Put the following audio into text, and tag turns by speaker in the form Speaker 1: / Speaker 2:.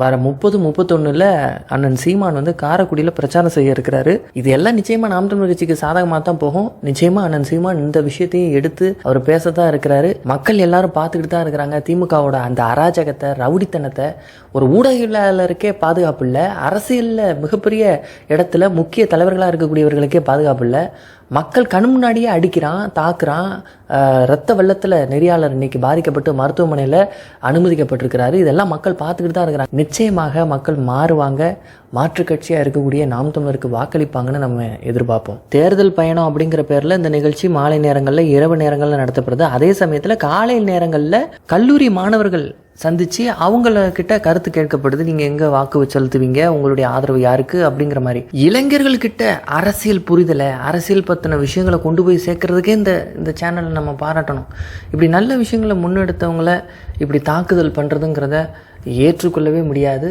Speaker 1: வர 30-31 அண்ணன் சீமான் வந்து காரைக்குடியில் பிரச்சாரம் செய்ய இருக்கிறாரு. இது எல்லாம் நிச்சயமா நாம் தமிழர் கட்சிக்கு சாதகமாக தான் போகும். நிச்சயமா அண்ணன் சீமான் இந்த விஷயத்தையும் எடுத்து அவர் பேசத்தான் இருக்கிறாரு. மக்கள் எல்லாரும் பார்த்துக்கிட்டு தான் இருக்கிறாங்க. திமுகவோட அந்த அராஜகத்தை, ரவுடித்தனத்தை, ஒரு ஊடகவியலாளருக்கே பாதுகாப்பு இல்லை, அரசியலில் மிகப்பெரிய இடத்துல முக்கிய தலைவர்களாக இருக்கக்கூடியவர்களுக்கே பாதுகாப்பு இல்லை. மக்கள் கண் முன்னாடியே அடிக்கிறான், தாக்குறான். இரத்த வெள்ளத்தில் நெறியாளர் இன்னைக்கு பாதிக்கப்பட்டு மருத்துவமனையில் அனுமதிக்கப்பட்டிருக்கிறாரு. இதெல்லாம் மக்கள் பார்த்துக்கிட்டு தான் இருக்கிறாங்க. நிச்சயமாக மக்கள் மாறுவாங்க. மாற்றுக் கட்சியாக இருக்கக்கூடிய நாம் தமிழருக்கு வாக்களிப்பாங்கன்னு நம்ம எதிர்பார்ப்போம். தேர்தல் பயணம் அப்படிங்கிற பேரில் இந்த நிகழ்ச்சி மாலை நேரங்களில், இரவு நேரங்களில் நடத்தப்படுது. அதே சமயத்தில் காலை நேரங்களில் கல்லூரி மாணவர்கள் சந்திச்சு அவங்கள கிட்ட கருத்து கேட்கப்படுது. நீங்க எங்க வாக்கு செலுத்துவீங்க, உங்களுடைய ஆதரவு யாருக்கு அப்படிங்கிற மாதிரி. இளைஞர்கள் கிட்ட அரசியல் புரிதலை, அரசியல் பத்தின விஷயங்களை கொண்டு போய் சேர்க்கறதுக்கே இந்த சேனலை நம்ம பாராட்டணும். இப்படி நல்ல விஷயங்களை முன்னெடுத்தவங்கள இப்படி தாக்குதல் பண்றதுங்கிறத ஏற்றுக்கொள்ளவே முடியாது.